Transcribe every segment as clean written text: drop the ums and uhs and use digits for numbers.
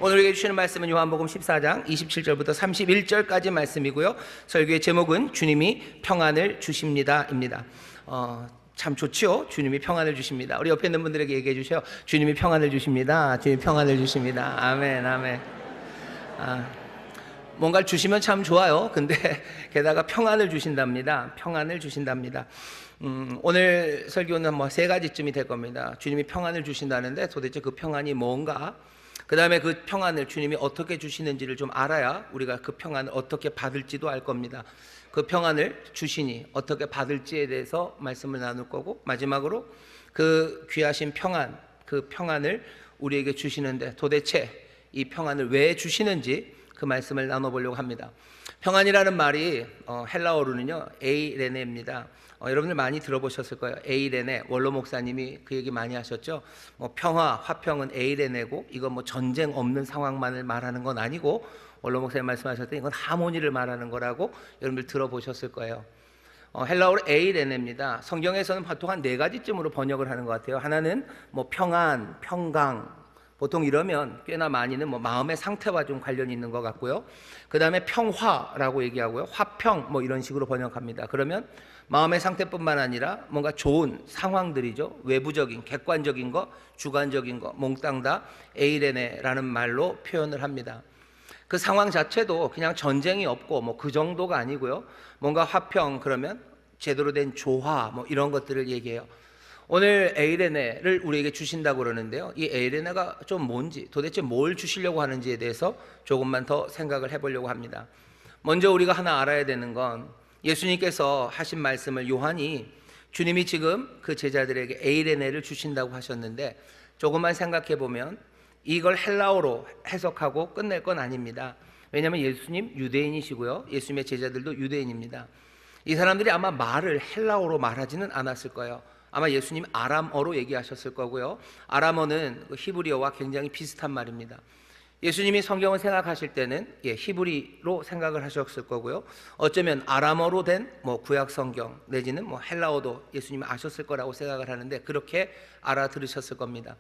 오늘 우리에게 주시는 말씀은 요한복음 14장 27절부터 31절까지 말씀이고요. 설교의 제목은 주님이 평안을 주십니다입니다. 참 좋지요. 주님이 평안을 주십니다. 우리 옆에 있는 분들에게 얘기해 주세요. 주님이 평안을 주십니다. 주님이 평안을 주십니다. 아멘, 아멘. 뭔가를 주시면 참 좋아요. 근데 게다가 평안을 주신답니다. 평안을 주신답니다. 오늘 설교는 세 가지쯤이 될 겁니다. 주님이 평안을 주신다는데 도대체 그 평안이 뭔가? 그 다음에 그 평안을 주님이 어떻게 주시는지를 좀 알아야 우리가 그 평안을 어떻게 받을지도 알 겁니다. 그 평안을 주시니 어떻게 받을지에 대해서 말씀을 나눌 거고, 마지막으로 그 귀하신 평안, 그 평안을 우리에게 주시는데 도대체 이 평안을 왜 주시는지 그 말씀을 나눠보려고 합니다. 평안이라는 말이 헬라어로는요 에이레네입니다. 여러분들 많이 들어보셨을 거예요. 에이레네, 원로 목사님이 그 얘기 많이 하셨죠. 평화, 화평은 에이레네고, 이건 전쟁 없는 상황만을 말하는 건 아니고, 원로 목사님 말씀하셨더니 이건 하모니를 말하는 거라고 여러분들 들어보셨을 거예요. 헬라어로 에이레네입니다. 성경에서는 보통 한 4가지쯤으로 번역을 하는 것 같아요. 하나는 평안, 평강, 보통 이러면 꽤나 많이는 마음의 상태와 좀 관련이 있는 것 같고요. 그 다음에 평화라고 얘기하고요. 화평 이런 식으로 번역합니다. 그러면 마음의 상태뿐만 아니라 뭔가 좋은 상황들이죠. 외부적인, 객관적인 거, 주관적인 거, 몽땅 다 에이레네라는 말로 표현을 합니다. 그 상황 자체도 그냥 전쟁이 없고 그 정도가 아니고요. 뭔가 화평, 그러면 제대로 된 조화 이런 것들을 얘기해요. 오늘 에이레네를 우리에게 주신다고 그러는데요. 이 에이레네가 좀 뭔지, 도대체 뭘 주시려고 하는지에 대해서 조금만 더 생각을 해보려고 합니다. 먼저 우리가 하나 알아야 되는 건, 예수님께서 하신 말씀을 요한이 주님이 지금 그 제자들에게 에이레네를 주신다고 하셨는데, 조금만 생각해 보면 이걸 헬라어로 해석하고 끝낼 건 아닙니다. 왜냐하면 예수님 유대인이시고요, 예수님의 제자들도 유대인입니다. 이 사람들이 아마 말을 헬라어로 말하지는 않았을 거예요. 아마 예수님 아람어로 얘기하셨을 거고요. 아람어는 히브리어와 굉장히 비슷한 말입니다. 예수님이 성경을 생각하실 때는 히브리로 생각을 하셨을 거고요. 어쩌면 아람어로 된 구약 성경 내지는 헬라어도 예수님이 아셨을 거라고 생각을 하는데, 그렇게 알아들으셨을 겁니다.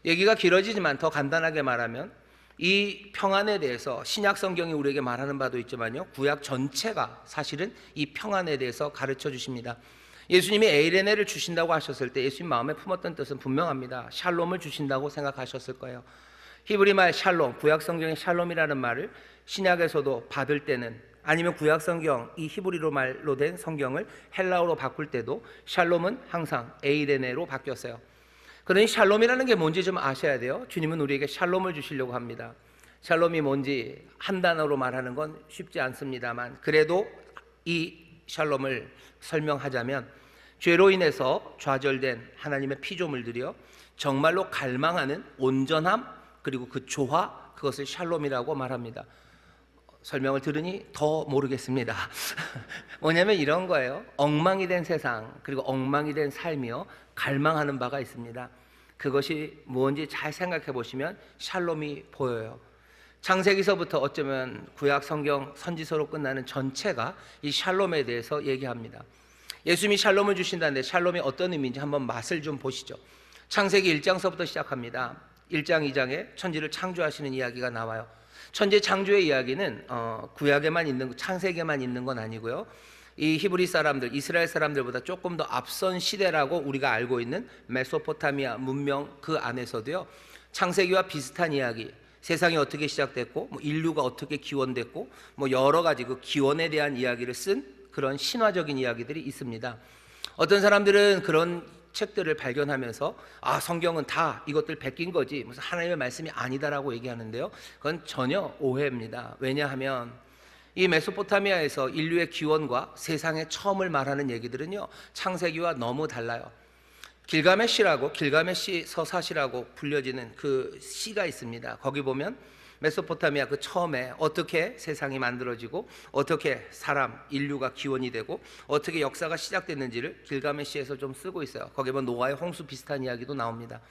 얘기가 길어지지만 더 간단하게 말하면, 이 평안에 대해서 신약 성경이 우리에게 말하는 바도 있지만요, 구약 전체가 사실은 이 평안에 대해서 가르쳐 주십니다. 예수님이 에이레네를 주신다고 하셨을 때 예수님 마음에 품었던 뜻은 분명합니다. 샬롬을 주신다고 생각하셨을 거예요. 히브리 말 샬롬, 구약 성경의 샬롬이라는 말을 신약에서도 받을 때는, 아니면 구약 성경 이 히브리로 말로 된 성경을 헬라어로 바꿀 때도 샬롬은 항상 에이레네로 바뀌었어요. 그러니 샬롬이라는 게 뭔지 좀 아셔야 돼요. 주님은 우리에게 샬롬을 주시려고 합니다. 샬롬이 뭔지 한 단어로 말하는 건 쉽지 않습니다만, 그래도 이 샬롬을 설명하자면, 죄로 인해서 좌절된 하나님의 피조물들이요, 정말로 갈망하는 온전함, 그리고 그 조화, 그것을 샬롬이라고 말합니다. 설명을 들으니 더 모르겠습니다. 뭐냐면 이런 거예요. 엉망이 된 세상, 그리고 엉망이 된 삶이요, 갈망하는 바가 있습니다. 그것이 뭔지 잘 생각해 보시면 샬롬이 보여요. 창세기서부터 어쩌면 구약 성경 선지서로 끝나는 전체가 이 샬롬에 대해서 얘기합니다. 예수님이 샬롬을 주신다는데 샬롬이 어떤 의미인지 한번 맛을 좀 보시죠. 창세기 1장서부터 시작합니다. 1장, 2장에 천지를 창조하시는 이야기가 나와요. 천지 창조의 이야기는 구약에만 있는, 창세기에만 있는 건 아니고요, 이 히브리 사람들, 이스라엘 사람들보다 조금 더 앞선 시대라고 우리가 알고 있는 메소포타미아 문명 그 안에서도요, 창세기와 비슷한 이야기, 세상이 어떻게 시작됐고 인류가 어떻게 기원됐고 여러 가지 그 기원에 대한 이야기를 쓴 그런 신화적인 이야기들이 있습니다. 어떤 사람들은 그런 책들을 발견하면서 성경은 다 이것들 베낀 거지, 무슨 하나님의 말씀이 아니다라고 얘기하는데요, 그건 전혀 오해입니다. 왜냐하면 이 메소포타미아에서 인류의 기원과 세상의 처음을 말하는 얘기들은요, 창세기와 너무 달라요. 길가메시라고, 길가메시 서사시라고 불려지는 그 시가 있습니다. 거기 보면 메소포타미아 그 처음에 어떻게 세상이 만들어지고, 어떻게 사람, 인류가 기원이 되고, 어떻게 역사가 시작됐는지를 길가메시에서 좀 쓰고 있어요. 거기 보면 노아의 홍수 비슷한 이야기도 나옵니다.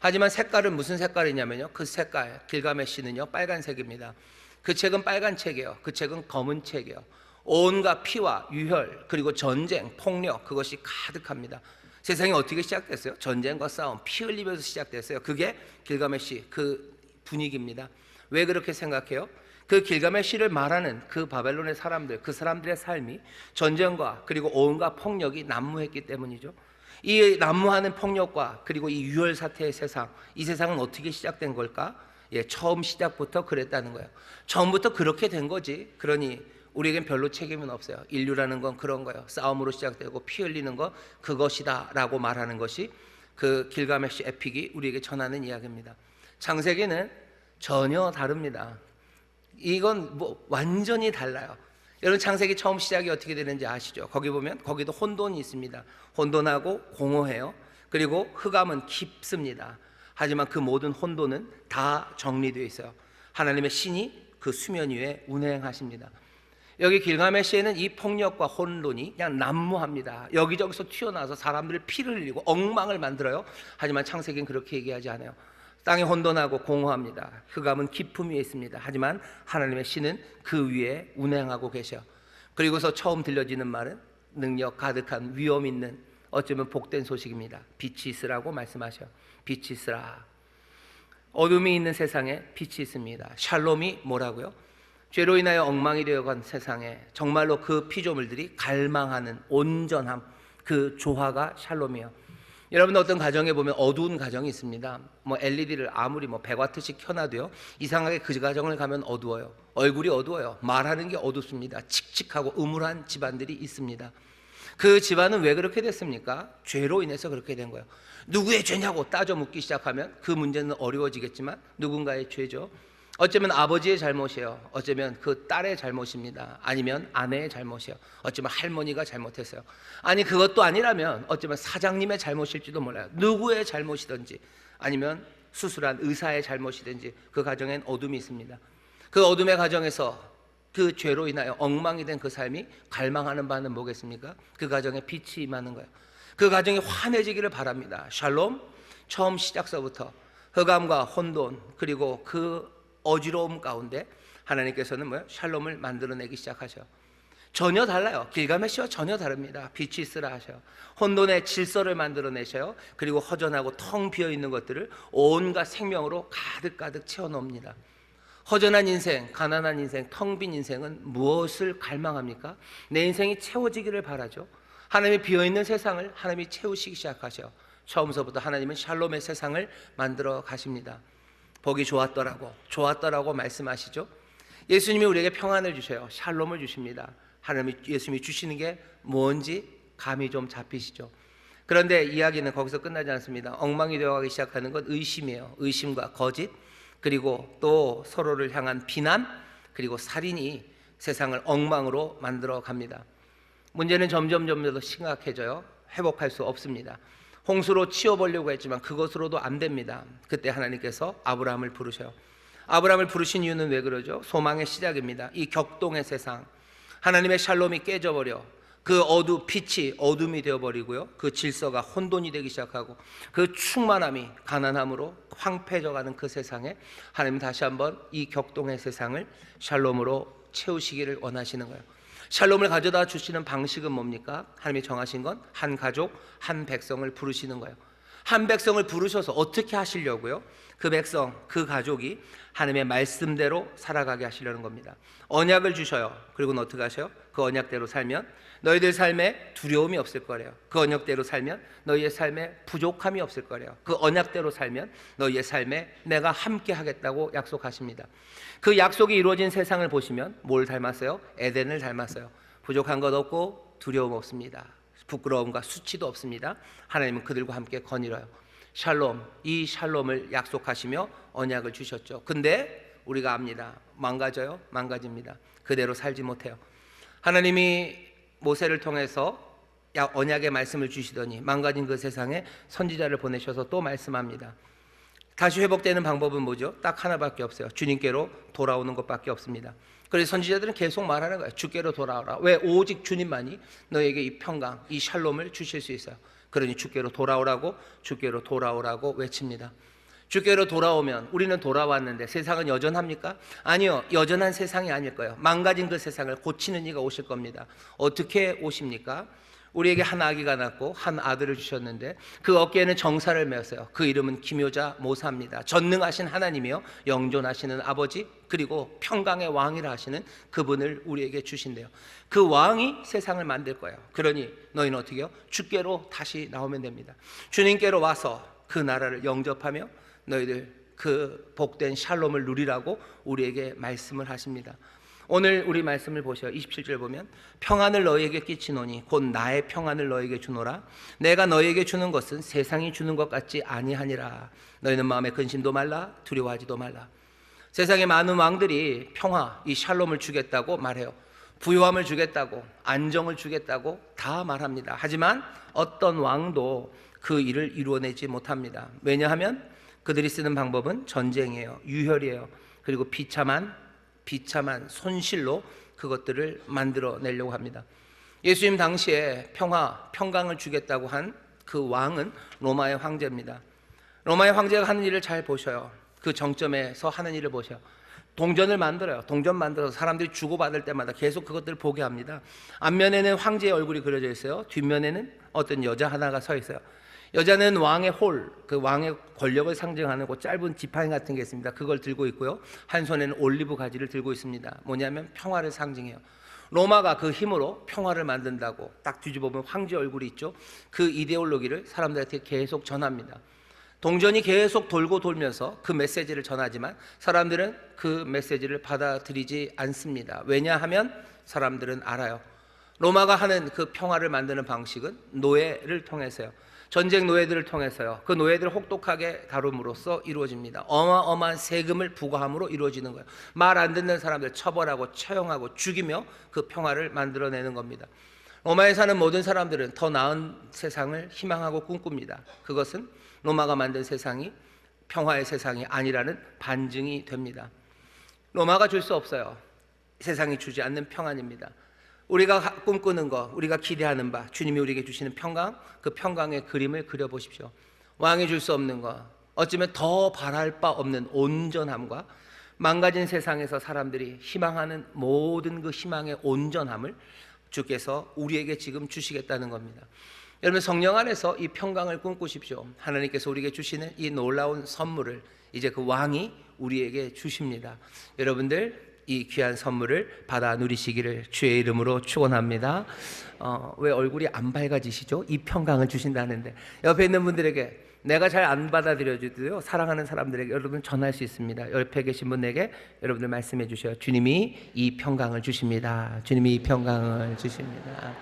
하지만 색깔은 무슨 색깔이냐면요, 그 색깔, 길가메시는요 빨간색입니다. 그 책은 빨간 책이에요. 그 책은 검은 책이에요. 온갖 피와 유혈, 그리고 전쟁, 폭력, 그것이 가득합니다. 세상이 어떻게 시작됐어요? 전쟁과 싸움, 피 흘리면서 시작됐어요. 그게 길가메시 그 분위기입니다. 왜 그렇게 생각해요? 그 길가메시를 말하는 그 바벨론의 사람들, 그 사람들의 삶이 전쟁과 그리고 온갖 폭력이 난무했기 때문이죠. 이 난무하는 폭력과 그리고 이 유혈 사태의 세상, 이 세상은 어떻게 시작된 걸까? 처음 시작부터 그랬다는 거예요. 처음부터 그렇게 된 거지. 그러니 우리에겐 별로 책임은 없어요. 인류라는 건 그런 거예요. 싸움으로 시작되고 피 흘리는 거 그것이다 라고 말하는 것이 그 길가메시 에픽이 우리에게 전하는 이야기입니다. 창세기는 전혀 다릅니다. 이건 뭐 완전히 달라요. 여러분 창세기 처음 시작이 어떻게 되는지 아시죠? 거기 보면 거기도 혼돈이 있습니다. 혼돈하고 공허해요. 그리고 흑암은 깊습니다. 하지만 그 모든 혼돈은 다 정리되어 있어요. 하나님의 신이 그 수면 위에 운행하십니다. 여기 길가메시에는 이 폭력과 혼돈이 그냥 난무합니다. 여기저기서 튀어나와서 사람들의 피를 흘리고 엉망을 만들어요. 하지만 창세기는 그렇게 얘기하지 않아요. 땅이 혼돈하고 공허합니다. 흑암은 깊음 위에 있습니다. 하지만 하나님의 신은 그 위에 운행하고 계셔. 그리고서 처음 들려지는 말은 능력 가득한 위엄 있는 어쩌면 복된 소식입니다. 빛이 있으라고 말씀하셔. 빛이 있으라. 어둠이 있는 세상에 빛이 있습니다. 샬롬이 뭐라고요? 죄로 인하여 엉망이 되어간 세상에 정말로 그 피조물들이 갈망하는 온전함, 그 조화가 샬롬이에요. 여러분 어떤 가정에 보면 어두운 가정이 있습니다. 뭐 LED를 아무리 100와트씩 켜놔도요, 이상하게 그 가정을 가면 어두워요. 얼굴이 어두워요. 말하는 게 어둡습니다. 칙칙하고 음울한 집안들이 있습니다. 그 집안은 왜 그렇게 됐습니까? 죄로 인해서 그렇게 된 거예요. 누구의 죄냐고 따져 묻기 시작하면 그 문제는 어려워지겠지만 누군가의 죄죠. 어쩌면 아버지의 잘못이에요. 어쩌면 그 딸의 잘못입니다. 아니면 아내의 잘못이에요. 어쩌면 할머니가 잘못했어요. 아니 그것도 아니라면 어쩌면 사장님의 잘못일지도 몰라요. 누구의 잘못이든지 아니면 수술한 의사의 잘못이든지 그 가정엔 어둠이 있습니다. 그 어둠의 가정에서 그 죄로 인하여 엉망이 된 그 삶이 갈망하는 바는 뭐겠습니까? 그 가정에 빛이 임하는 거예요. 그 가정이 환해지기를 바랍니다. 샬롬, 처음 시작서부터 흑암과 혼돈 그리고 그 어지러움 가운데 하나님께서는 샬롬을 만들어내기 시작하셔. 전혀 달라요. 길가메시와 전혀 다릅니다. 빛이 있으라 하셔. 혼돈의 질서를 만들어내셔요. 그리고 허전하고 텅 비어있는 것들을 온갖 생명으로 가득가득 채워넣습니다. 허전한 인생, 가난한 인생, 텅 빈 인생은 무엇을 갈망합니까? 내 인생이 채워지기를 바라죠. 하나님이 비어있는 세상을 하나님이 채우시기 시작하셔. 처음서부터 하나님은 샬롬의 세상을 만들어 가십니다. 보기 좋았더라고 말씀하시죠. 예수님이 우리에게 평안을 주셔요. 샬롬을 주십니다. 하나님이 예수님이 주시는 게 뭔지 감이 좀 잡히시죠. 그런데 이야기는 거기서 끝나지 않습니다. 엉망이 되어가기 시작하는 건 의심이에요. 의심과 거짓, 그리고 또 서로를 향한 비난, 그리고 살인이 세상을 엉망으로 만들어 갑니다. 문제는 점점 더 심각해져요. 회복할 수 없습니다. 홍수로 치워보려고 했지만 그것으로도 안 됩니다. 그때 하나님께서 아브라함을 부르셔요. 아브라함을 부르신 이유는 왜 그러죠? 소망의 시작입니다. 이 격동의 세상, 하나님의 샬롬이 깨져버려 그 빛이 어둠이 되어버리고요, 그 질서가 혼돈이 되기 시작하고 그 충만함이 가난함으로 황폐해져가는 그 세상에 하나님 다시 한번 이 격동의 세상을 샬롬으로 채우시기를 원하시는 거예요. 샬롬을 가져다 주시는 방식은 뭡니까? 하나님이 정하신 건 한 가족, 한 백성을 부르시는 거예요. 한 백성을 부르셔서 어떻게 하시려고요? 그 백성, 그 가족이 하나님의 말씀대로 살아가게 하시려는 겁니다. 언약을 주셔요. 그리고는 어떻게 하셔요? 그 언약대로 살면 너희들 삶에 두려움이 없을 거래요. 그 언약대로 살면 너희의 삶에 부족함이 없을 거래요. 그 언약대로 살면 너희의 삶에 내가 함께 하겠다고 약속하십니다. 그 약속이 이루어진 세상을 보시면 뭘 닮았어요? 에덴을 닮았어요. 부족한 것 없고 두려움 없습니다. 부끄러움과 수치도 없습니다. 하나님은 그들과 함께 거닐어요. 샬롬, 이 샬롬을 약속하시며 언약을 주셨죠. 근데 우리가 압니다. 망가져요? 망가집니다. 그대로 살지 못해요. 하나님이 모세를 통해서 언약의 말씀을 주시더니 망가진 그 세상에 선지자를 보내셔서 또 말씀합니다. 다시 회복되는 방법은 뭐죠? 딱 하나밖에 없어요. 주님께로 돌아오는 것밖에 없습니다. 그래서 선지자들은 계속 말하는 거예요. 주께로 돌아오라. 왜? 오직 주님만이 너에게 이 평강, 이 샬롬을 주실 수 있어요. 그러니 주께로 돌아오라고 외칩니다. 주께로 돌아오면 우리는 돌아왔는데 세상은 여전합니까? 아니요, 여전한 세상이 아닐 거예요. 망가진 그 세상을 고치는 이가 오실 겁니다. 어떻게 오십니까? 우리에게 한 아기가 낳고 한 아들을 주셨는데 그 어깨에는 정사를 메었어요. 그 이름은 기묘자 모사입니다. 전능하신 하나님이요 영존하시는 아버지, 그리고 평강의 왕이라 하시는 그분을 우리에게 주신대요. 그 왕이 세상을 만들 거예요. 그러니 너희는 어떻게 해요? 주께로 다시 나오면 됩니다. 주님께로 와서 그 나라를 영접하며 너희들 그 복된 샬롬을 누리라고 우리에게 말씀을 하십니다. 오늘 우리 말씀을 보셔. 27절 보면 평안을 너희에게 끼치노니 곧 나의 평안을 너희에게 주노라. 내가 너희에게 주는 것은 세상이 주는 것 같지 아니하니라. 너희는 마음에 근심도 말라, 두려워하지도 말라. 세상의 많은 왕들이 평화, 이 샬롬을 주겠다고 말해요. 부요함을 주겠다고, 안정을 주겠다고 다 말합니다. 하지만 어떤 왕도 그 일을 이루어내지 못합니다. 왜냐하면 그들이 쓰는 방법은 전쟁이에요, 유혈이에요. 그리고 비참한 손실로 그것들을 만들어내려고 합니다. 예수님 당시에 평강을 주겠다고 한 그 왕은 로마의 황제입니다. 로마의 황제가 하는 일을 잘 보셔요. 그 정점에서 하는 일을 보셔요. 동전을 만들어요. 동전 만들어서 사람들이 주고받을 때마다 계속 그것들을 보게 합니다. 앞면에는 황제의 얼굴이 그려져 있어요. 뒷면에는 어떤 여자 하나가 서 있어요. 여자는 왕의 그 왕의 권력을 상징하는 그 짧은 지팡이 같은 게 있습니다. 그걸 들고 있고요. 한 손에는 올리브 가지를 들고 있습니다. 뭐냐면 평화를 상징해요. 로마가 그 힘으로 평화를 만든다고 딱 뒤집어보면 황제 얼굴이 있죠. 그 이데올로기를 사람들한테 계속 전합니다. 동전이 계속 돌고 돌면서 그 메시지를 전하지만 사람들은 그 메시지를 받아들이지 않습니다. 왜냐하면 사람들은 알아요. 로마가 하는 그 평화를 만드는 방식은 노예를 통해서요. 전쟁 노예들을 통해서요. 그 노예들을 혹독하게 다룸으로써 이루어집니다. 어마어마한 세금을 부과함으로 이루어지는 거예요. 말 안 듣는 사람들 처벌하고 처형하고 죽이며 그 평화를 만들어내는 겁니다. 로마에 사는 모든 사람들은 더 나은 세상을 희망하고 꿈꿉니다. 그것은 로마가 만든 세상이 평화의 세상이 아니라는 반증이 됩니다. 로마가 줄 수 없어요. 세상이 주지 않는 평안입니다. 우리가 꿈꾸는 것, 우리가 기대하는 바, 주님이 우리에게 주시는 평강, 그 평강의 그림을 그려보십시오. 왕이 줄 수 없는 것, 어쩌면 더 바랄 바 없는 온전함과 망가진 세상에서 사람들이 희망하는 모든 그 희망의 온전함을 주께서 우리에게 지금 주시겠다는 겁니다. 여러분, 성령 안에서 이 평강을 꿈꾸십시오. 하나님께서 우리에게 주시는 이 놀라운 선물을 이제 그 왕이 우리에게 주십니다. 여러분들 이 귀한 선물을 받아 누리시기를 주의 이름으로 축원합니다. 왜 얼굴이 안 밝아지시죠? 이 평강을 주신다는데. 옆에 있는 분들에게, 내가 잘 안 받아들여줘도요, 사랑하는 사람들에게 여러분 전할 수 있습니다. 옆에 계신 분에게 여러분들 말씀해 주셔요. 주님이 이 평강을 주십니다. 주님이 이 평강을 주십니다.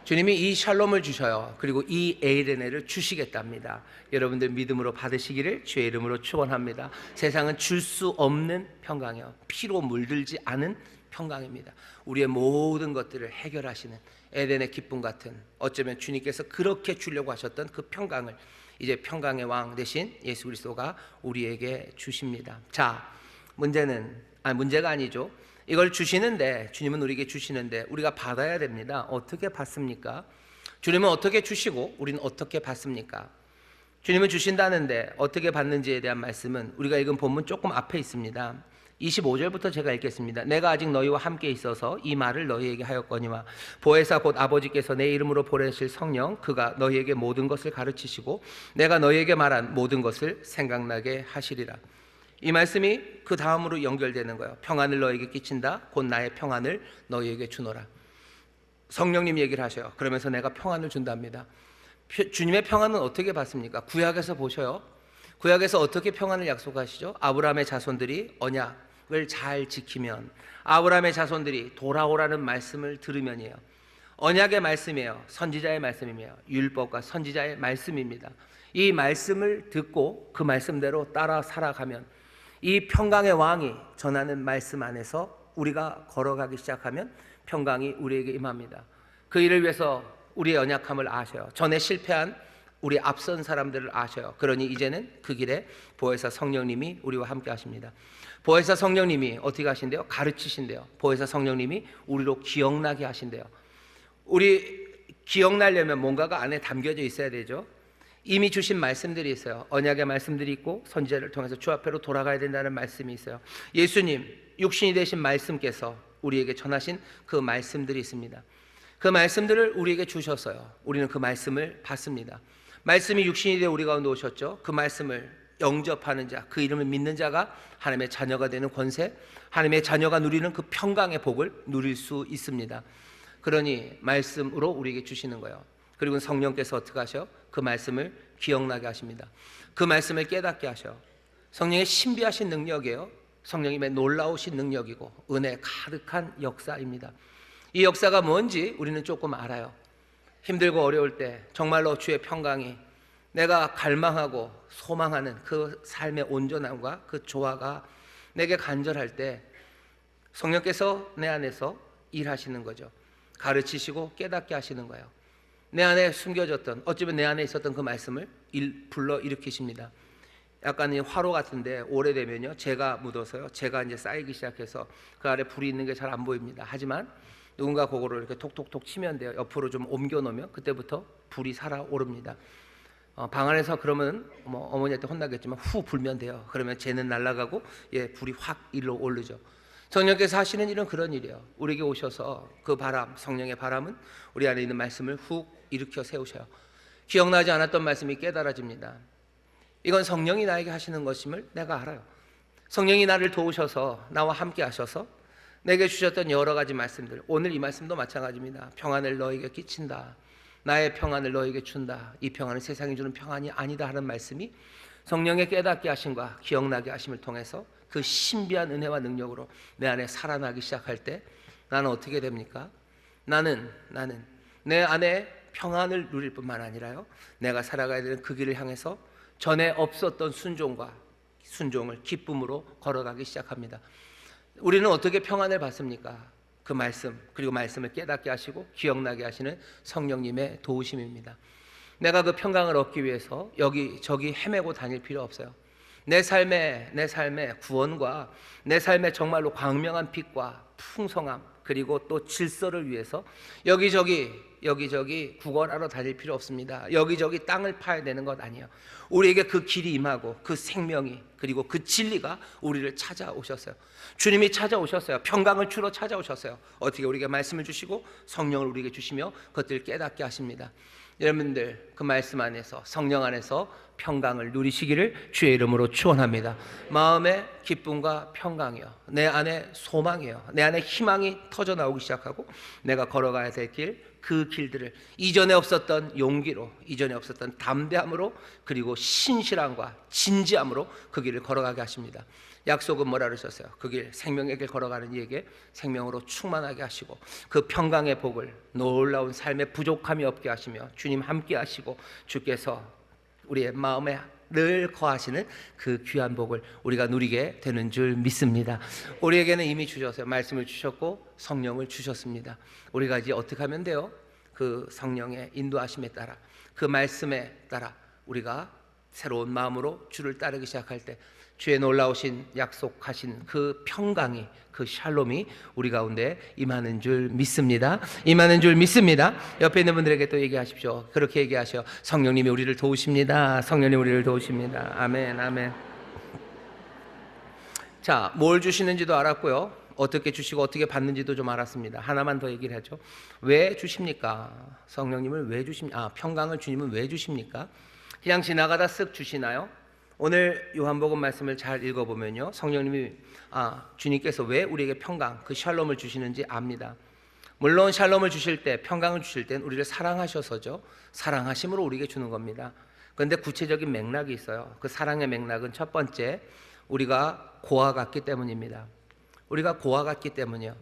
주님이 이 샬롬을 주셔요. 그리고 이 에이레네를 주시겠답니다. 여러분들 믿음으로 받으시기를 주의 이름으로 축원합니다. 세상은 줄 수 없는 평강이요, 피로 물들지 않은 평강입니다. 우리의 모든 것들을 해결하시는 에덴의 기쁨 같은, 어쩌면 주님께서 그렇게 주려고 하셨던 그 평강을 이제 평강의 왕 대신 예수 그리스도가 우리에게 주십니다. 자, 문제가 아니죠. 이걸 주시는데, 주님은 우리에게 주시는데 우리가 받아야 됩니다. 어떻게 받습니까? 주님은 어떻게 주시고 우리는 어떻게 받습니까? 주님은 주신다는데 어떻게 받는지에 대한 말씀은 우리가 읽은 본문 조금 앞에 있습니다. 25절부터 제가 읽겠습니다. 내가 아직 너희와 함께 있어서 이 말을 너희에게 하였거니와 보혜사 곧 아버지께서 내 이름으로 보내실 성령, 그가 너희에게 모든 것을 가르치시고 내가 너희에게 말한 모든 것을 생각나게 하시리라. 이 말씀이 그 다음으로 연결되는 거예요. 평안을 너희에게 끼친다. 곧 나의 평안을 너희에게 주노라. 성령님 얘기를 하셔요. 그러면서 내가 평안을 준답니다. 주님의 평안은 어떻게 받습니까? 구약에서 보셔요. 구약에서 어떻게 평안을 약속하시죠? 아브라함의 자손들이 언약을 잘 지키면, 아브라함의 자손들이 돌아오라는 말씀을 들으면이에요. 언약의 말씀이에요. 선지자의 말씀이에요. 율법과 선지자의 말씀입니다. 이 말씀을 듣고 그 말씀대로 따라 살아가면, 이 평강의 왕이 전하는 말씀 안에서 우리가 걸어가기 시작하면 평강이 우리에게 임합니다. 그 일을 위해서 우리의 연약함을 아셔요. 전에 실패한 우리 앞선 사람들을 아셔요. 그러니 이제는 그 길에 보혜사 성령님이 우리와 함께 하십니다. 보혜사 성령님이 어떻게 하신대요? 가르치신대요. 보혜사 성령님이 우리로 기억나게 하신대요. 우리 기억나려면 뭔가가 안에 담겨져 있어야 되죠. 이미 주신 말씀들이 있어요. 언약의 말씀들이 있고 선지자를 통해서 주 앞으로 돌아가야 된다는 말씀이 있어요. 예수님 육신이 되신 말씀께서 우리에게 전하신 그 말씀들이 있습니다. 그 말씀들을 우리에게 주셨어요. 우리는 그 말씀을 받습니다. 말씀이 육신이 되어 우리 가운데 오셨죠. 그 말씀을 영접하는 자, 그 이름을 믿는 자가 하나님의 자녀가 되는 권세, 하나님의 자녀가 누리는 그 평강의 복을 누릴 수 있습니다. 그러니 말씀으로 우리에게 주시는 거예요. 그리고 성령께서 어떻게 하셔? 그 말씀을 기억나게 하십니다. 그 말씀을 깨닫게 하셔. 성령의 신비하신 능력이에요. 성령님의 놀라우신 능력이고 은혜 가득한 역사입니다. 이 역사가 뭔지 우리는 조금 알아요. 힘들고 어려울 때 정말로 주의 평강이, 내가 갈망하고 소망하는 그 삶의 온전함과 그 조화가 내게 간절할 때 성령께서 내 안에서 일하시는 거죠. 가르치시고 깨닫게 하시는 거예요. 내 안에 숨겨졌던, 어쩌면 내 안에 있었던 그 말씀을 불러 일으키십니다. 약간 화로 같은데 오래되면요 재가 묻어서요, 재가 이제 쌓이기 시작해서 그 아래 불이 있는 게 잘 안 보입니다. 하지만 누군가 그거를 이렇게 톡톡톡 치면 돼요. 옆으로 좀 옮겨 놓으면 그때부터 불이 살아오릅니다. 방 안에서 그러면 어머니한테 혼나겠지만 후 불면 돼요. 그러면 재는 날아가고 불이 확 일로 오르죠. 성령께서 하시는 일은 그런 일이에요. 우리에게 오셔서 그 바람, 성령의 바람은 우리 안에 있는 말씀을 훅 일으켜 세우셔요. 기억나지 않았던 말씀이 깨달아집니다. 이건 성령이 나에게 하시는 것임을 내가 알아요. 성령이 나를 도우셔서 나와 함께 하셔서 내게 주셨던 여러 가지 말씀들, 오늘 이 말씀도 마찬가지입니다. 평안을 너에게 끼친다, 나의 평안을 너에게 준다, 이 평안은 세상이 주는 평안이 아니다 하는 말씀이 성령의 깨닫게 하심과 기억나게 하심을 통해서 그 신비한 은혜와 능력으로 내 안에 살아나기 시작할 때 나는 어떻게 됩니까? 나는 내 안에 평안을 누릴 뿐만 아니라요, 내가 살아가야 되는 그 길을 향해서 전에 없었던 순종을 기쁨으로 걸어가기 시작합니다. 우리는 어떻게 평안을 받습니까? 그 말씀, 그리고 말씀을 깨닫게 하시고 기억나게 하시는 성령님의 도우심입니다. 내가 그 평강을 얻기 위해서 여기저기 헤매고 다닐 필요 없어요. 내 삶의 구원과 내 삶의 정말로 광명한 빛과 풍성함, 그리고 또 질서를 위해서 여기저기 구걸하러 다닐 필요 없습니다. 여기저기 땅을 파야 되는 것 아니에요. 우리에게 그 길이 임하고 그 생명이, 그리고 그 진리가 우리를 찾아오셨어요. 주님이 찾아오셨어요. 평강을 주러 찾아오셨어요. 어떻게? 우리에게 말씀을 주시고 성령을 우리에게 주시며 그것들을 깨닫게 하십니다. 여러분들 그 말씀 안에서, 성령 안에서 평강을 누리시기를 주의 이름으로 축원합니다. 마음의 기쁨과 평강이요, 내 안에 소망이요, 내 안에 희망이 터져 나오기 시작하고 내가 걸어가야 될 길, 그 길들을 이전에 없었던 용기로, 이전에 없었던 담대함으로, 그리고 신실함과 진지함으로 그 길을 걸어가게 하십니다. 약속은 뭐라 그러셨어요? 그 길, 생명의 길 걸어가는 이에게 생명으로 충만하게 하시고 그 평강의 복을, 놀라운 삶의 부족함이 없게 하시며 주님 함께 하시고 주께서 우리의 마음에 늘 거하시는 그 귀한 복을 우리가 누리게 되는 줄 믿습니다. 우리에게는 이미 주셨어요. 말씀을 주셨고 성령을 주셨습니다. 우리가 이제 어떻게 하면 돼요? 그 성령의 인도하심에 따라, 그 말씀에 따라 우리가 새로운 마음으로 주를 따르기 시작할 때 주의 놀라우신 약속하신 그 평강이, 그 샬롬이 우리 가운데 임하는 줄 믿습니다. 임하는 줄 믿습니다. 옆에 있는 분들에게 또 얘기하십시오. 그렇게 얘기하셔. 성령님이 우리를 도우십니다. 성령님 우리를 도우십니다. 아멘, 아멘. 자, 뭘 주시는지도 알았고요, 어떻게 주시고 어떻게 받는지도 좀 알았습니다. 하나만 더 얘기를 하죠. 왜 주십니까? 성령님을 왜 주십니까? 평강을 주님은 왜 주십니까? 그냥 지나가다 쓱 주시나요? 오늘 요한복음 말씀을 잘 읽어보면요, 성령님이 주님께서 왜 우리에게 평강, 그 샬롬을 주시는지 압니다. 물론 샬롬을 주실 때, 평강을 주실 땐 우리를 사랑하셔서죠. 사랑하심으로 우리에게 주는 겁니다. 그런데 구체적인 맥락이 있어요. 그 사랑의 맥락은 첫 번째, 우리가 고아 같기 때문입니다. 우리가 고아 같기 때문이요.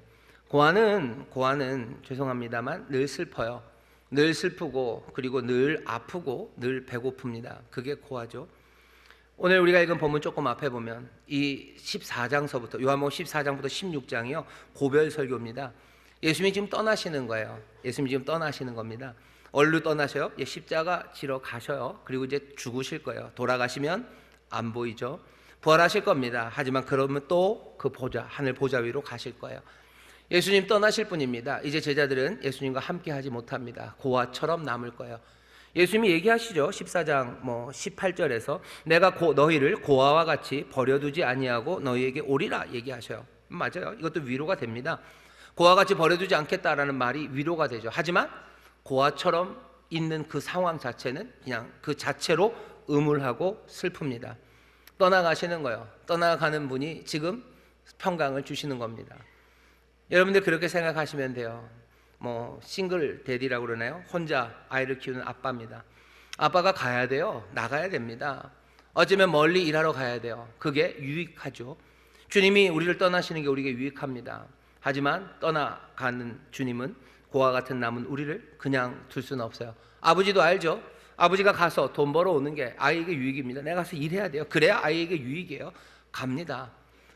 고아는 죄송합니다만 늘 슬퍼요. 늘 슬프고, 그리고 늘 아프고 늘 배고픕니다. 그게 고아죠. 오늘 우리가 읽은 본문 조금 앞에 보면 이 14장서부터, 요한복음 14장부터 16장이요 고별 설교입니다. 예수님이 지금 떠나시는 거예요. 예수님이 지금 떠나시는 겁니다. 어디로 떠나셔요? 십자가 지러 가셔요. 그리고 이제 죽으실 거예요. 돌아가시면 안 보이죠. 부활하실 겁니다. 하지만 그러면 또 그 보좌, 하늘 보좌 위로 가실 거예요. 예수님 떠나실 뿐입니다. 이제 제자들은 예수님과 함께 하지 못합니다. 고아처럼 남을 거예요. 예수님이 얘기하시죠. 14장 18절에서 내가 너희를 고아와 같이 버려두지 아니하고 너희에게 오리라 얘기하셔요. 맞아요. 이것도 위로가 됩니다. 고와 같이 버려두지 않겠다라는 말이 위로가 되죠. 하지만 고아처럼 있는 그 상황 자체는 그냥 그 자체로 음울하고 슬픕니다. 떠나가시는 거예요. 떠나가는 분이 지금 평강을 주시는 겁니다. 여러분들 그렇게 생각하시면 돼요. 뭐 싱글 데디라고 그러나요? 혼자 아이를 키우는 아빠입니다. 아빠가 가야 돼요. 나가야 됩니다. 어쩌면 멀리 일하러 가야 돼요. 그게 유익하죠. 주님이 우리를 떠나시는 게 우리에게 유익합니다. 하지만 떠나가는 주님은 고와 같은 남은 우리를 그냥 둘 수는 없어요. 아버지도 알죠. 아버지가 가서 돈 벌어 오는 게 아이에게 유익입니다. 내가 가서 일해야 돼요. 그래야 아이에게 유익이에요. 갑니다.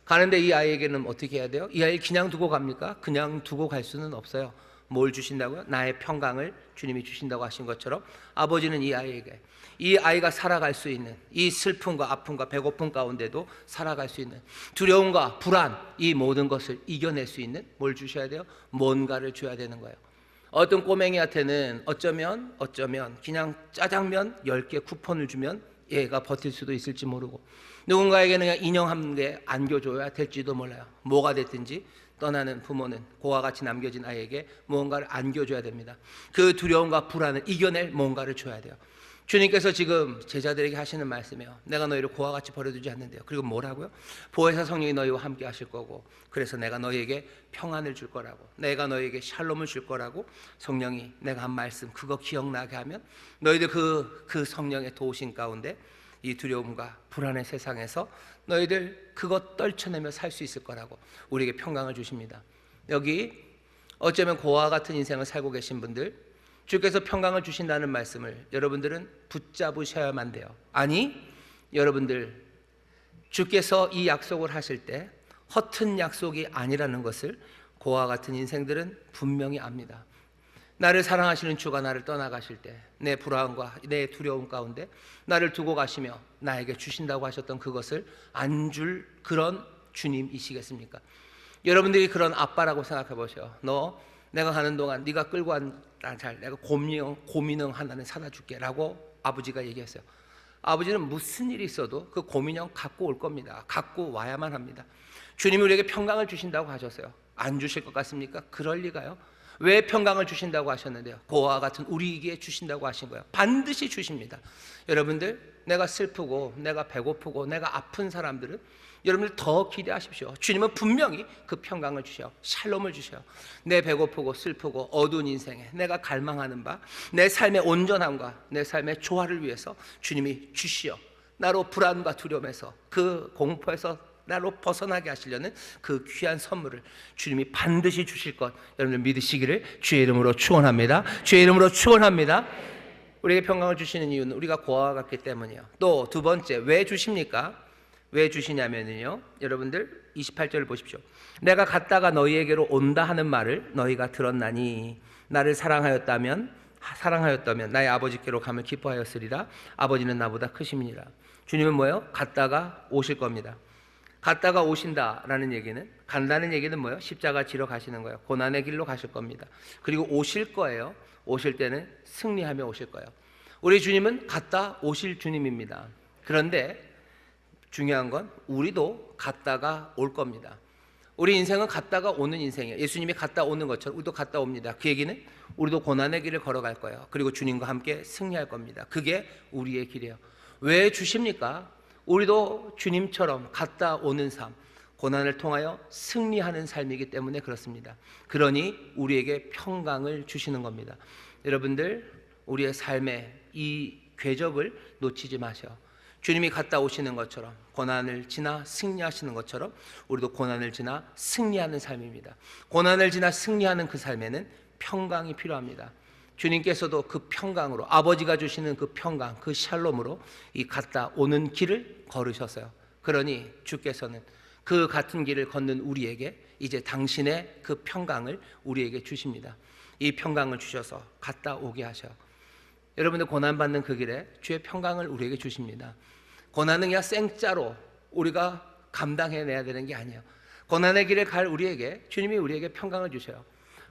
가는데 이 아이에게는 어떻게 해야 돼요? 이 아이를 그냥 두고 갑니까? 그냥 두고 갈 수는 없어요. 뭘 주신다고요? 나의 평강을 주님이 주신다고 하신 것처럼 아버지는 이 아이에게, 이 아이가 살아갈 수 있는 이 슬픔과 아픔과 배고픔 가운데도 살아갈 수 있는 두려움과 불안, 이 모든 것을 이겨낼 수 있는 뭘 주셔야 돼요? 뭔가를 줘야 되는 거예요. 어떤 꼬맹이한테는 어쩌면 그냥 짜장면 10개 쿠폰을 주면 얘가 버틸 수도 있을지 모르고, 누군가에게는 그냥 인형 한 개 안겨줘야 될지도 몰라요. 뭐가 됐든지 떠나는 부모는 고와 같이 남겨진 아이에게 무언가를 안겨줘야 됩니다. 그 두려움과 불안을 이겨낼 뭔가를 줘야 돼요. 주님께서 지금 제자들에게 하시는 말씀이에요. 내가 너희를 고와 같이 버려두지 않는데요. 그리고 뭐라고요? 보혜사 성령이 너희와 함께 하실 거고, 그래서 내가 너희에게 평안을 줄 거라고, 내가 너희에게 샬롬을 줄 거라고, 성령이 내가 한 말씀 그거 기억나게 하면 너희들 그 성령의 도우심 가운데 이 두려움과 불안의 세상에서 너희들 그것 떨쳐내며 살 수 있을 거라고 우리에게 평강을 주십니다. 여기 어쩌면 고와 같은 인생을 살고 계신 분들, 주께서 평강을 주신다는 말씀을 여러분들은 붙잡으셔야만 돼요. 아니, 여러분들 주께서 이 약속을 하실 때 허튼 약속이 아니라는 것을 고와 같은 인생들은 분명히 압니다. 나를 사랑하시는 주가 나를 떠나가실 때 내 불안과 내 두려움 가운데 나를 두고 가시며 나에게 주신다고 하셨던 그것을 안 줄 그런 주님이시겠습니까? 여러분들이 그런 아빠라고 생각해 보세요. 너 내가 가는 동안 네가 끌고 간 잘 내가 곰인형 하나는 사다 줄게 라고 아버지가 얘기했어요. 아버지는 무슨 일이 있어도 그 곰인형 갖고 올 겁니다. 갖고 와야만 합니다. 주님이 우리에게 평강을 주신다고 하셨어요. 안 주실 것 같습니까? 그럴 리가요. 왜 평강을 주신다고 하셨는데요? 고와 같은 우리에게 주신다고 하신 거예요. 반드시 주십니다. 여러분들, 내가 슬프고 내가 배고프고 내가 아픈 사람들은 여러분들 더 기대하십시오. 주님은 분명히 그 평강을 주셔, 샬롬을 주셔. 내 배고프고 슬프고 어두운 인생에 내가 갈망하는 바, 내 삶의 온전함과 내 삶의 조화를 위해서 주님이 주시어 나로 불안과 두려움에서 그 공포에서 나로 벗어나게 하시려는 그 귀한 선물을 주님이 반드시 주실 것 여러분들 믿으시기를 주의 이름으로 축원합니다. 주의 이름으로 축원합니다. 우리에게 평강을 주시는 이유는 우리가 고아와 같기 때문이에요. 또 두 번째, 왜 주십니까? 왜 주시냐면요, 여러분들 28절을 보십시오. 내가 갔다가 너희에게로 온다 하는 말을 너희가 들었나니 나를 사랑하였다면 나의 아버지께로 가면 기뻐하였으리라. 아버지는 나보다 크심이니라. 주님은 뭐예요? 갔다가 오실 겁니다. 갔다가 오신다라는 얘기는, 간다는 얘기는 뭐예요? 십자가 지러 가시는 거예요. 고난의 길로 가실 겁니다. 그리고 오실 거예요. 오실 때는 승리하며 오실 거예요. 우리 주님은 갔다 오실 주님입니다. 그런데 중요한 건 우리도 갔다가 올 겁니다. 우리 인생은 갔다가 오는 인생이에요. 예수님이 갔다 오는 것처럼 우리도 갔다 옵니다. 그 얘기는 우리도 고난의 길을 걸어갈 거예요. 그리고 주님과 함께 승리할 겁니다. 그게 우리의 길이에요. 왜 주십니까? 우리도 주님처럼 갔다 오는 삶, 고난을 통하여 승리하는 삶이기 때문에 그렇습니다. 그러니 우리에게 평강을 주시는 겁니다. 여러분들, 우리의 삶의 이 궤적을 놓치지 마셔. 주님이 갔다 오시는 것처럼, 고난을 지나 승리하시는 것처럼 우리도 고난을 지나 승리하는 삶입니다. 고난을 지나 승리하는 그 삶에는 평강이 필요합니다. 주님께서도 그 평강으로, 아버지가 주시는 그 평강, 그 샬롬으로 이 갔다 오는 길을 걸으셨어요. 그러니 주께서는 그 같은 길을 걷는 우리에게 이제 당신의 그 평강을 우리에게 주십니다. 이 평강을 주셔서 갔다 오게 하셔. 여러분들 고난받는 그 길에 주의 평강을 우리에게 주십니다. 고난은 그냥 생짜로 우리가 감당해내야 되는 게 아니에요. 고난의 길을 갈 우리에게 주님이 우리에게 평강을 주셔요.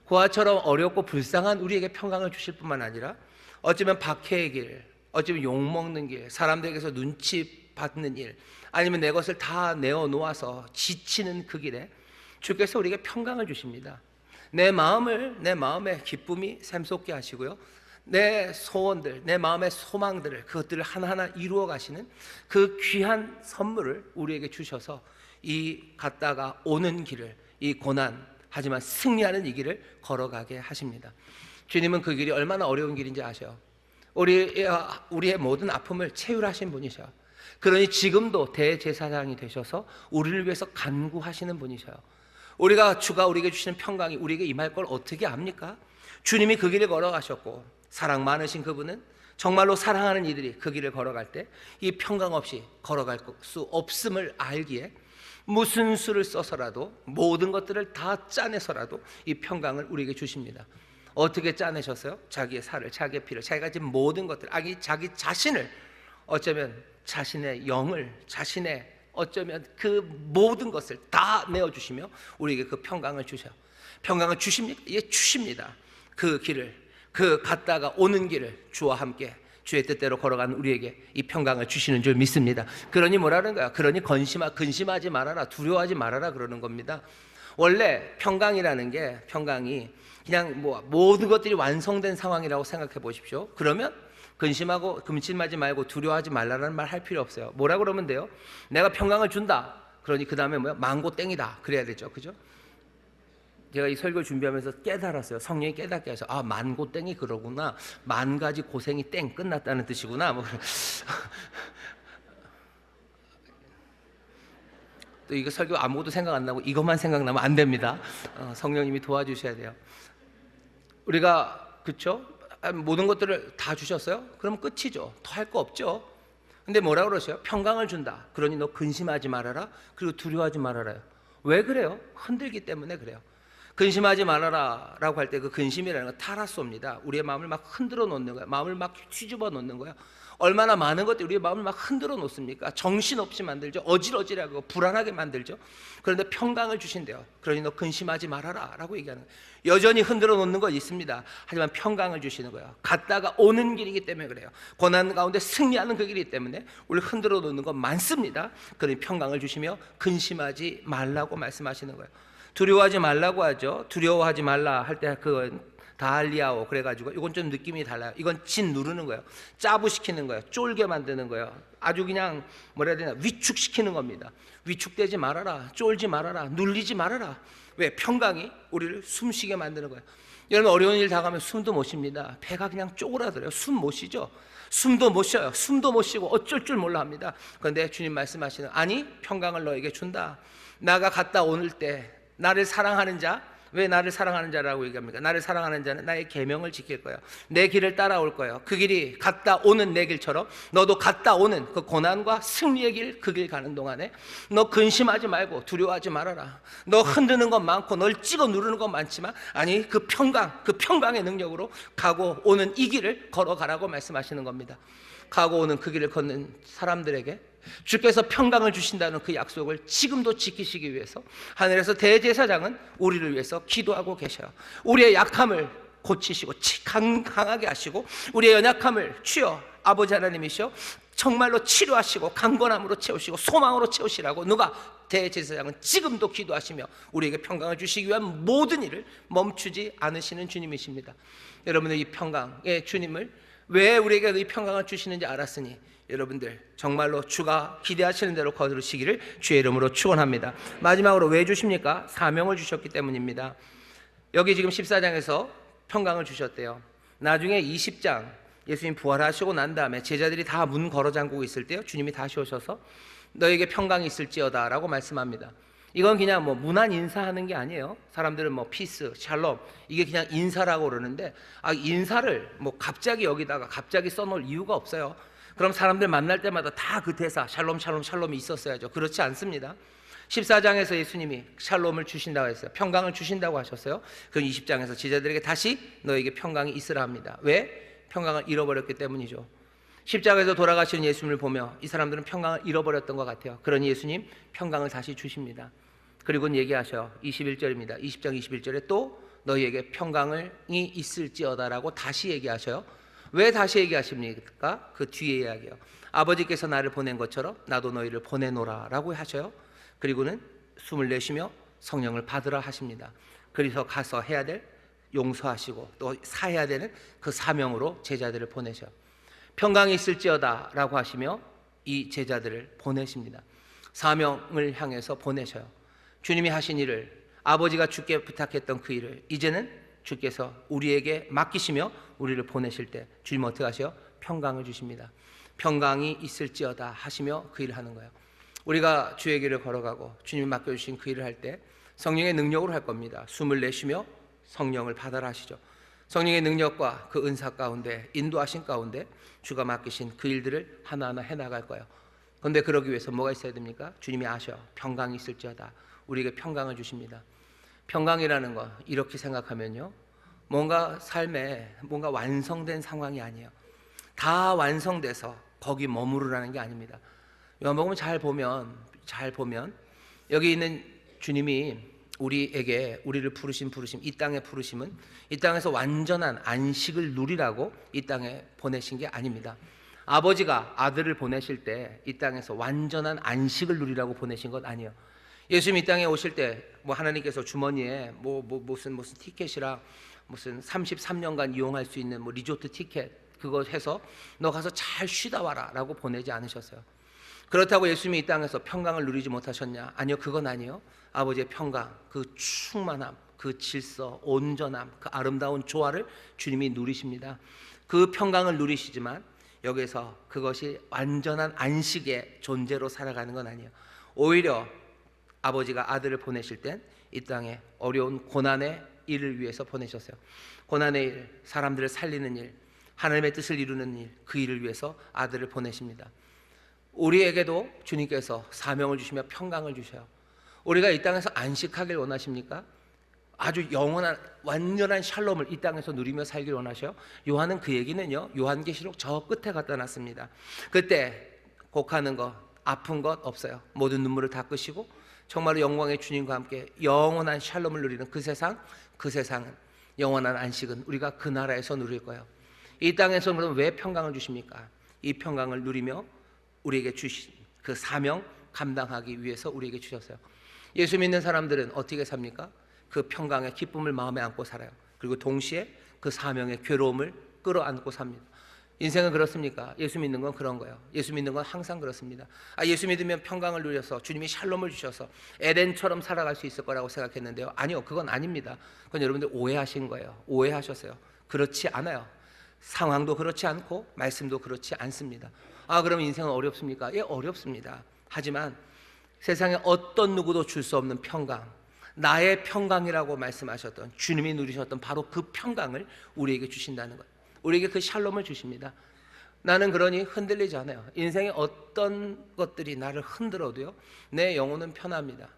고아처럼 어렵고 불쌍한 우리에게 평강을 주실 뿐만 아니라 어쩌면 박해의 길, 어쩌면 욕먹는 길, 사람들에게서 눈치 받는 일, 아니면 내 것을 다 내어놓아서 지치는 그 길에 주께서 우리에게 평강을 주십니다. 내 마음의 기쁨이 샘솟게 하시고요, 내 소원들, 내 마음의 소망들을, 그것들을 하나하나 이루어 가시는 그 귀한 선물을 우리에게 주셔서 이 갔다가 오는 길을, 이 고난 하지만 승리하는 이 길을 걸어가게 하십니다. 주님은 그 길이 얼마나 어려운 길인지 아셔요. 우리의 모든 아픔을 채울하신 분이셔요. 그러니 지금도 대제사장이 되셔서 우리를 위해서 간구하시는 분이셔요. 주가 우리에게 주시는 평강이 우리에게 임할 걸 어떻게 압니까? 주님이 그 길을 걸어가셨고, 사랑 많으신 그분은 정말로 사랑하는 이들이 그 길을 걸어갈 때 이 평강 없이 걸어갈 수 없음을 알기에 무슨 수를 써서라도, 모든 것들을 다 짜내서라도 이 평강을 우리에게 주십니다. 어떻게 짜내셨어요? 자기의 살을, 자기의 피를, 자기가 지금 모든 것들, 자기 자신을, 어쩌면 자신의 영을, 자신의 어쩌면 그 모든 것을 다 내어주시며 우리에게 그 평강을 주셔요. 평강을 주십니까? 예, 주십니다. 그 길을, 그 갔다가 오는 길을 주와 함께 주의 뜻대로 걸어가는 우리에게 이 평강을 주시는 줄 믿습니다. 그러니 뭐라는 거야? 그러니 근심하지 말아라, 두려워하지 말아라 그러는 겁니다. 원래 평강이라는 게, 평강이 그냥 모든 것들이 완성된 상황이라고 생각해 보십시오. 그러면 근심하지 말고 두려워하지 말라는 말 할 필요 없어요. 뭐라 그러면 돼요? 내가 평강을 준다. 그러니 그 다음에 망고 땡이다 그래야 되죠, 그죠? 제가 이 설교 준비하면서 깨달았어요. 성령이 깨닫게 하셔서, 만고 땡이 그러구나, 만 가지 고생이 땡 끝났다는 뜻이구나. 또 이거 설교 아무것도 생각 안 나고 이것만 생각나면 안 됩니다. 성령님이 도와주셔야 돼요. 우리가, 그쵸? 모든 것들을 다 주셨어요? 그럼 끝이죠. 더 할 거 없죠. 근데 뭐라 그러셔요? 평강을 준다. 그러니 너 근심하지 말아라, 그리고 두려워하지 말아라요. 왜 그래요? 흔들기 때문에 그래요. 근심하지 말아라 라고 할 때 그 근심이라는 건 타라소입니다. 우리의 마음을 막 흔들어 놓는 거예요. 마음을 막 뒤집어 놓는 거예요. 얼마나 많은 것들이 우리의 마음을 막 흔들어 놓습니까? 정신없이 만들죠. 어질어질하고 불안하게 만들죠. 그런데 평강을 주신대요. 그러니 너 근심하지 말아라 라고 얘기하는 거예요. 여전히 흔들어 놓는 건 있습니다. 하지만 평강을 주시는 거예요. 갔다가 오는 길이기 때문에 그래요. 고난 가운데 승리하는 그 길이기 때문에 우리 흔들어 놓는 건 많습니다. 그러니 평강을 주시며 근심하지 말라고 말씀하시는 거예요. 두려워하지 말라고 하죠. 두려워하지 말라 할 때 그건 다알리아오 그래가지고, 이건 좀 느낌이 달라요. 이건 진 누르는 거예요. 짜부시키는 거예요. 쫄게 만드는 거예요. 아주 그냥 뭐라 해야 되나, 위축시키는 겁니다. 위축되지 말아라, 쫄지 말아라, 눌리지 말아라. 왜? 평강이 우리를 숨쉬게 만드는 거예요. 여러분, 어려운 일 당하면 숨도 못 쉽니다. 배가 그냥 쪼그라들어요. 숨 못 쉬죠. 숨도 못 쉬어요. 숨도 못 쉬고 어쩔 줄 몰라 합니다. 그런데 주님 말씀하시는, 아니 평강을 너에게 준다. 나가 갔다 오늘 때 나를 사랑하는 자, 왜 나를 사랑하는 자라고 얘기합니까? 나를 사랑하는 자는 나의 계명을 지킬 거예요. 내 길을 따라올 거예요. 그 길이 갔다 오는 내 길처럼 너도 갔다 오는 그 고난과 승리의 길, 그 길 가는 동안에 너 근심하지 말고 두려워하지 말아라. 너 흔드는 건 많고 널 찍어 누르는 건 많지만, 아니 그 평강의 능력으로 가고 오는 이 길을 걸어가라고 말씀하시는 겁니다. 가고 오는 그 길을 걷는 사람들에게 주께서 평강을 주신다는 그 약속을 지금도 지키시기 위해서 하늘에서 대제사장은 우리를 위해서 기도하고 계셔요. 우리의 약함을 고치시고 강하게 하시고, 우리의 연약함을 주여 아버지 하나님이시여 정말로 치료하시고 강건함으로 채우시고 소망으로 채우시라고 누가? 대제사장은 지금도 기도하시며 우리에게 평강을 주시기 위한 모든 일을 멈추지 않으시는 주님이십니다. 여러분의 이 평강의 주님을 왜 우리에게 이 평강을 주시는지 알았으니 여러분들 정말로 주가 기대하시는 대로 거두시기를 주의 이름으로 축원합니다. 마지막으로 왜 주십니까? 사명을 주셨기 때문입니다. 여기 지금 14장에서 평강을 주셨대요. 나중에 20장 예수님 부활하시고 난 다음에 제자들이 다 문 걸어 잠그고 있을 때요, 주님이 다시 오셔서 너에게 평강이 있을지어다 라고 말씀합니다. 이건 그냥 무난 인사하는 게 아니에요. 사람들은 피스, 샬롬 이게 그냥 인사라고 그러는데, 인사를 갑자기 여기다가 갑자기 써놓을 이유가 없어요. 그럼 사람들 만날 때마다 다 그 대사 샬롬 샬롬 샬롬이 있었어야죠. 그렇지 않습니다. 14장에서 예수님이 샬롬을 주신다고 했어요. 평강을 주신다고 하셨어요. 그럼 20장에서 제자들에게 다시 너에게 평강이 있으라 합니다. 왜? 평강을 잃어버렸기 때문이죠. 십자가에서 돌아가시는 예수님을 보며 이 사람들은 평강을 잃어버렸던 것 같아요. 그러니 예수님 평강을 다시 주십니다. 그리고는 얘기하셔. 21절입니다. 20장 21절에 또 너희에게 평강이 있을지어다라고 다시 얘기하셔요. 왜 다시 얘기하십니까? 그 뒤에 이야기요. 아버지께서 나를 보낸 것처럼 나도 너희를 보내노라 라고 하셔요. 그리고는 숨을 내쉬며 성령을 받으라 하십니다. 그래서 가서 해야 될 용서하시고 또 사해야 되는 그 사명으로 제자들을 보내셔. 평강이 있을지어다 라고 하시며 이 제자들을 보내십니다. 사명을 향해서 보내셔요. 주님이 하신 일을, 아버지가 주께 부탁했던 그 일을 이제는 주께서 우리에게 맡기시며 우리를 보내실 때 주님 어떻게 하셔요? 평강을 주십니다. 평강이 있을지어다 하시며 그 일을 하는 거예요. 우리가 주의 길을 걸어가고 주님이 맡겨주신 그 일을 할 때 성령의 능력으로 할 겁니다. 숨을 내쉬며 성령을 받아라 하시죠. 성령의 능력과 그 은사 가운데, 인도하신 가운데 주가 맡기신 그 일들을 하나하나 해나갈 거예요. 그런데 그러기 위해서 뭐가 있어야 됩니까? 주님이 아셔. 평강이 있을지어다. 우리에게 평강을 주십니다. 평강이라는 거 이렇게 생각하면요, 뭔가 삶에 뭔가 완성된 상황이 아니에요. 다 완성돼서 거기 머무르라는 게 아닙니다. 요한복음 잘 보면 여기 있는 주님이 우리에게 우리를 부르심, 이 땅의 부르심은 이 땅에서 완전한 안식을 누리라고 이 땅에 보내신 게 아닙니다. 아버지가 아들을 보내실 때 이 땅에서 완전한 안식을 누리라고 보내신 것 아니에요. 예수님 이 땅에 오실 때 뭐 하나님께서 주머니에 무슨 티켓이랑 무슨 33년간 이용할 수 있는 뭐 리조트 티켓 그거 해서 너 가서 잘 쉬다 와라라고 보내지 않으셨어요. 그렇다고 예수님이 이 땅에서 평강을 누리지 못하셨냐? 아니요, 그건 아니에요. 아버지의 평강, 그 충만함, 그 질서, 온전함, 그 아름다운 조화를 주님이 누리십니다. 그 평강을 누리시지만 여기서 그것이 완전한 안식의 존재로 살아가는 건 아니에요. 오히려 아버지가 아들을 보내실 땐 이 땅에 어려운 고난의 일을 위해서 보내셨어요. 고난의 일, 사람들을 살리는 일, 하나님의 뜻을 이루는 일, 그 일을 위해서 아들을 보내십니다. 우리에게도 주님께서 사명을 주시며 평강을 주셔요. 우리가 이 땅에서 안식하길 원하십니까? 아주 영원한 완전한 샬롬을 이 땅에서 누리며 살길 원하셔요. 요한은 그 얘기는요, 요한계시록 저 끝에 갖다 놨습니다. 그때 곡하는 것, 아픈 것 없어요. 모든 눈물을 다 끄시고 정말로 영광의 주님과 함께 영원한 샬롬을 누리는 그 세상은, 영원한 안식은 우리가 그 나라에서 누릴 거예요. 이 땅에서 그럼 왜 평강을 주십니까? 이 평강을 누리며 우리에게 주신 그 사명 감당하기 위해서 우리에게 주셨어요. 예수 믿는 사람들은 어떻게 삽니까? 그 평강의 기쁨을 마음에 안고 살아요. 그리고 동시에 그 사명의 괴로움을 끌어안고 삽니다. 인생은 그렇습니까? 예수 믿는 건 그런 거예요. 예수 믿는 건 항상 그렇습니다. 예수 믿으면 평강을 누려서 주님이 샬롬을 주셔서 에덴처럼 살아갈 수 있을 거라고 생각했는데요, 아니요, 그건 아닙니다. 그건 여러분들 오해하신 거예요. 오해하셨어요. 그렇지 않아요. 상황도 그렇지 않고 말씀도 그렇지 않습니다. 그럼 인생은 어렵습니까? 예, 어렵습니다. 하지만 세상에 어떤 누구도 줄 수 없는 평강, 나의 평강이라고 말씀하셨던 주님이 누리셨던 바로 그 평강을 우리에게 주신다는 거예요. 우리에게 그 샬롬을 주십니다. 나는 그러니 흔들리지 않아요. 인생의 어떤 것들이 나를 흔들어도요, 내 영혼은 편합니다.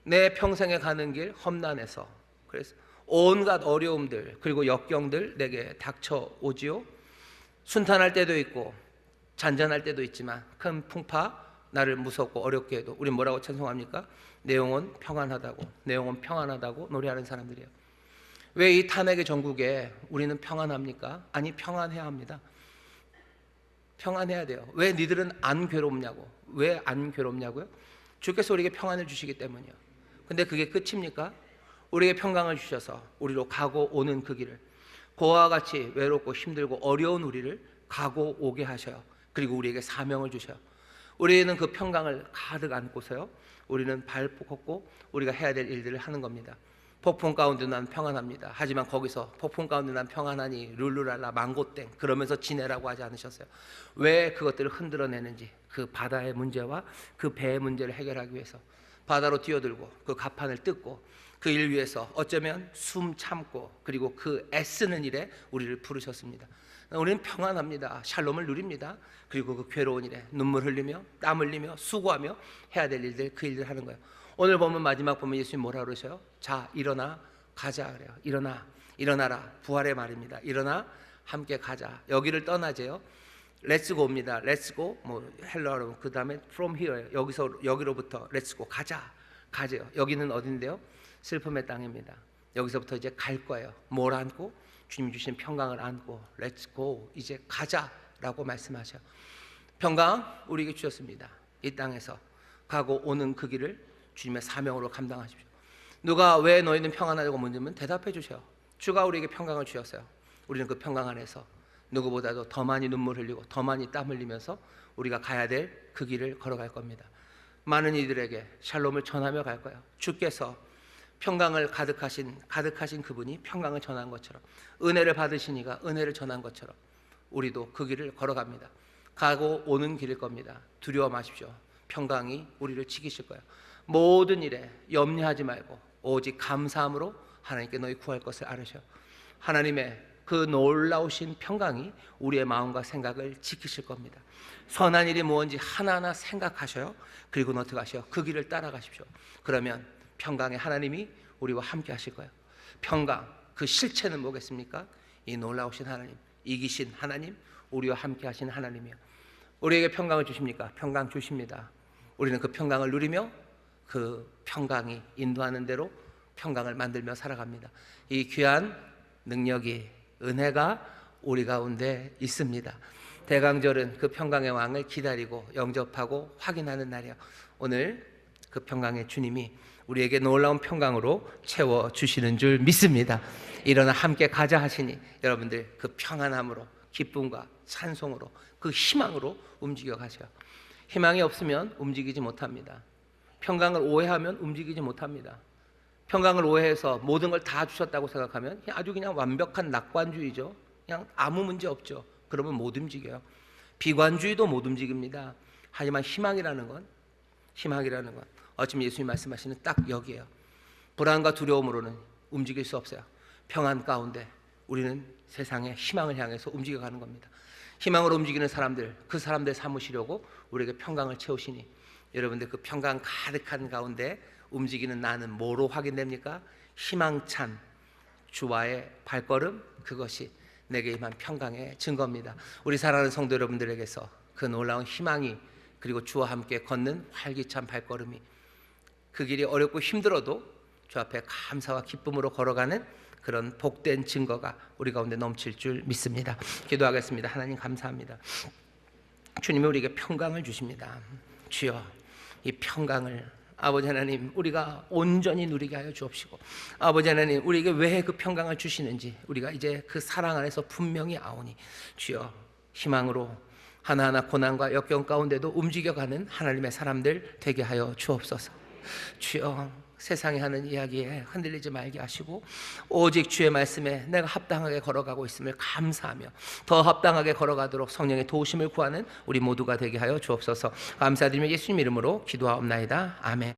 내 평생에 가는 길 험난해서, 그래서 온갖 어려움들 그리고 역경들 내게 닥쳐오지요. 순탄할 때도 있고 잔잔할 때도 있지만 큰 풍파 나를 무섭고 어렵게 해도 우리 뭐라고 찬송합니까? 내 영혼 평안하다고, 내 영혼 평안하다고 노래하는 사람들이에요. 왜 이 탐욕의 전국에 우리는 평안합니까? 아니, 평안해야 합니다. 평안해야 돼요. 왜 니들은 안 괴롭냐고. 왜 안 괴롭냐고요? 주께서 우리에게 평안을 주시기 때문이요. 근데 그게 끝입니까? 우리에게 평강을 주셔서 우리로 가고 오는 그 길을, 고아와 같이 외롭고 힘들고 어려운 우리를 가고 오게 하셔요. 그리고 우리에게 사명을 주셔요. 우리는 그 평강을 가득 안고서요, 우리는 발 뻗고 우리가 해야 될 일들을 하는 겁니다. 폭풍 가운데 난 평안합니다. 하지만 거기서 폭풍 가운데 난 평안하니 룰루랄라 망고땡 그러면서 지내라고 하지 않으셨어요. 왜 그것들을 흔들어내는지, 그 바다의 문제와 그 배의 문제를 해결하기 위해서 바다로 뛰어들고 그 가판을 뜯고 그 일 위해서 어쩌면 숨 참고 그리고 그 애쓰는 일에 우리를 부르셨습니다. 우리는 평안합니다. 샬롬을 누립니다. 그리고 그 괴로운 일에 눈물 흘리며 땀 흘리며 수고하며 해야 될 일들, 그 일들 하는 거예요. 오늘 보면 마지막 보면 예수님 뭐라 그러셔요? 자, 일어나 가자 그래요. 일어나라. 부활의 말입니다. 일어나 함께 가자. 여기를 떠나재요. Let's go입니다. Let's go. 뭐 헬러로 그 다음에 from here, 여기로부터 Let's go, 가재요. 여기는 어딘데요? 슬픔의 땅입니다. 여기서부터 이제 갈 거예요. 뭘 안고? 주님 주신 평강을 안고 Let's go, 이제 가자라고 말씀하셔요. 평강 우리에게 주셨습니다. 이 땅에서 가고 오는 그 길을 주님의 사명으로 감당하십시오. 누가 왜 너희는 평안하냐고 묻으면 대답해 주세요. 주가 우리에게 평강을 주셨어요. 우리는 그 평강 안에서 누구보다도 더 많이 눈물 흘리고 더 많이 땀 흘리면서 우리가 가야 될 그 길을 걸어갈 겁니다. 많은 이들에게 샬롬을 전하며 갈 거예요. 주께서 평강을 가득하신 그분이 평강을 전한 것처럼, 은혜를 받으신 이가 은혜를 전한 것처럼 우리도 그 길을 걸어갑니다. 가고 오는 길일 겁니다. 두려워 마십시오. 평강이 우리를 지키실 거예요. 모든 일에 염려하지 말고 오직 감사함으로 하나님께 너희 구할 것을 알으셔. 하나님의 그 놀라우신 평강이 우리의 마음과 생각을 지키실 겁니다. 선한 일이 무엇인지 하나하나 생각하셔요. 그리고 어떻게 하셔요? 그 길을 따라가십시오. 그러면 평강의 하나님이 우리와 함께 하실 거예요. 평강, 그 실체는 뭐겠습니까? 이 놀라우신 하나님, 이기신 하나님, 우리와 함께 하신 하나님이요. 우리에게 평강을 주십니까? 평강 주십니다. 우리는 그 평강을 누리며 그 평강이 인도하는 대로 평강을 만들며 살아갑니다. 이 귀한 능력이, 은혜가 우리 가운데 있습니다. 대강절은 그 평강의 왕을 기다리고 영접하고 확인하는 날이에요. 오늘 그 평강의 주님이 우리에게 놀라운 평강으로 채워주시는 줄 믿습니다. 일어나 함께 가자 하시니 여러분들 그 평안함으로, 기쁨과 찬송으로, 그 희망으로 움직여 가세요. 희망이 없으면 움직이지 못합니다. 평강을 오해하면 움직이지 못합니다. 평강을 오해해서 모든 걸 다 주셨다고 생각하면 아주 그냥 완벽한 낙관주의죠. 그냥 아무 문제 없죠. 그러면 못 움직여요. 비관주의도 못 움직입니다. 하지만 희망이라는 건 어쩌면 예수님 말씀하시는 딱 여기에요. 불안과 두려움으로는 움직일 수 없어요. 평안 가운데 우리는 세상의 희망을 향해서 움직여가는 겁니다. 희망으로 움직이는 사람들, 그 사람들 삼으시려고 우리에게 평강을 채우시니 여러분들 그 평강 가득한 가운데 움직이는 나는 뭐로 확인됩니까? 희망찬 주와의 발걸음, 그것이 내게 임한 평강의 증거입니다. 우리 사랑하는 성도 여러분들에게서 그 놀라운 희망이, 그리고 주와 함께 걷는 활기찬 발걸음이, 그 길이 어렵고 힘들어도 주 앞에 감사와 기쁨으로 걸어가는 그런 복된 증거가 우리 가운데 넘칠 줄 믿습니다. 기도하겠습니다. 하나님 감사합니다. 주님이 우리에게 평강을 주십니다. 주여, 이 평강을 아버지 하나님 우리가 온전히 누리게 하여 주옵시고, 아버지 하나님 우리에게 왜 그 평강을 주시는지 우리가 이제 그 사랑 안에서 분명히 아오니 주여, 희망으로 하나하나 고난과 역경 가운데도 움직여가는 하나님의 사람들 되게 하여 주옵소서. 주여, 세상이 하는 이야기에 흔들리지 말게 하시고 오직 주의 말씀에 내가 합당하게 걸어가고 있음을 감사하며 더 합당하게 걸어가도록 성령의 도우심을 구하는 우리 모두가 되게 하여 주옵소서. 감사드리며 예수님 이름으로 기도하옵나이다. 아멘.